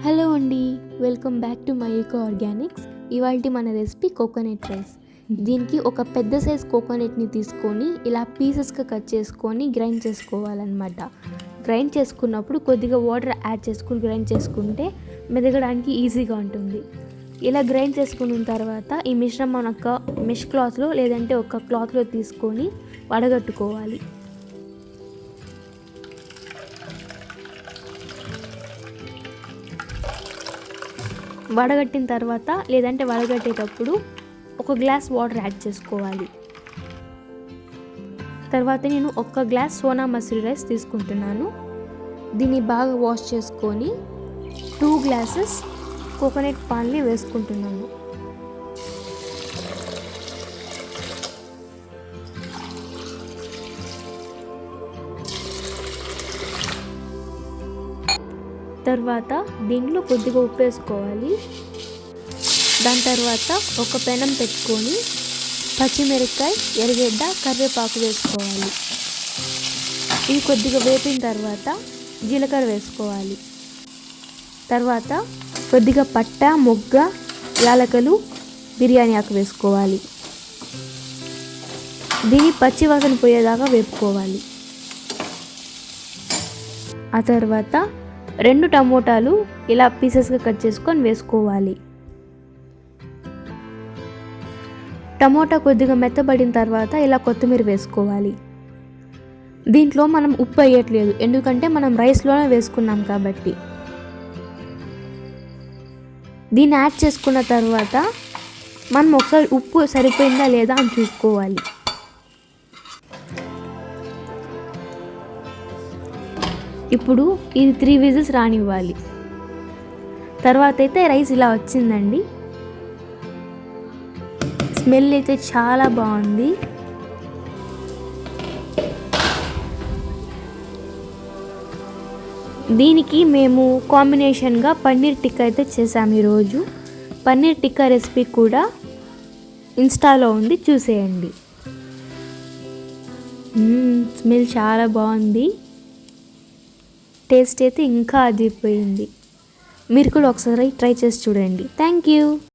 Hello అండి, welcome back to my Eco Organics. ఇవాళ మన రెసిపీ కోకోనట్ రైస్. దీనికి ఒక పెద్ద సైజ్ కోకోనట్ని తీసుకొని ఇలా పీసెస్గా కట్ చేసుకొని గ్రైండ్ చేసుకోవాలన్నమాట. గ్రైండ్ చేసుకున్నప్పుడు కొద్దిగా వాటర్ యాడ్ చేసుకుని గ్రైండ్ చేసుకుంటే మెదగడానికి ఈజీగా ఉంటుంది. ఇలా గ్రైండ్ చేసుకున్న తర్వాత ఈ మిశ్రమం ఒక మెష్ క్లాత్లో లేదంటే ఒక క్లాత్లో తీసుకొని వడగట్టుకోవాలి. వడగట్టిన తర్వాత లేదంటే వడగట్టేటప్పుడు ఒక గ్లాస్ వాటర్ యాడ్ చేసుకోవాలి. తర్వాత నేను ఒక గ్లాస్ సోనా మసూరి రైస్ తీసుకుంటున్నాను. దీన్ని బాగా వాష్ చేసుకొని 2 గ్లాసెస్ కోకోనట్ పాల్ని వేసుకుంటున్నాను. తర్వాత దీంట్లో కొద్దిగా ఉప్పు వేసుకోవాలి. దాని తర్వాత ఒక పెనం పెట్టుకొని పచ్చిమిరపకాయ, ఎర్రగడ్డ, కరివేపాకు వేసుకోవాలి. ఇవి కొద్దిగా వేపిన తర్వాత జీలకర్ర వేసుకోవాలి. తర్వాత కొద్దిగా పట్ట, మొగ్గ, యాలకులు, బిర్యానీ ఆకు వేసుకోవాలి. దీన్ని పచ్చి వాసన పోయేదాకా వేపుకోవాలి. ఆ తర్వాత 2 టమోటాలు ఇలా పీసెస్గా కట్ చేసుకొని వేసుకోవాలి. టమోటా కొద్దిగా మెత్తబడిన తర్వాత ఇలా కొత్తిమీర వేసుకోవాలి. దీంట్లో మనం ఉప్పు వేయట్లేదు, ఎందుకంటే మనం రైస్లోనే వేసుకున్నాం కాబట్టి. దీన్ని యాడ్ చేసుకున్న తర్వాత మనం ఒకసారి ఉప్పు సరిపోయిందా లేదా అని చూసుకోవాలి. ఇప్పుడు ఇది 3 విజిల్స్ రానివ్వాలి. తర్వాత అయితే రైస్ ఇలా వచ్చిందండి. స్మెల్ అయితే చాలా బాగుంది. దీనికి మేము కాంబినేషన్గా పన్నీర్ టిక్కా అయితే చేసాము ఈరోజు. పన్నీర్ టిక్కా రెసిపీ కూడా ఇన్స్టాలో ఉంది, చూసేయండి. స్మెల్ చాలా బాగుంది. టేస్ట్ అయితే ఇంకా అదిరిపోయింది. మీరు కూడా ఒకసారి ట్రై చేసి చూడండి. Thank you.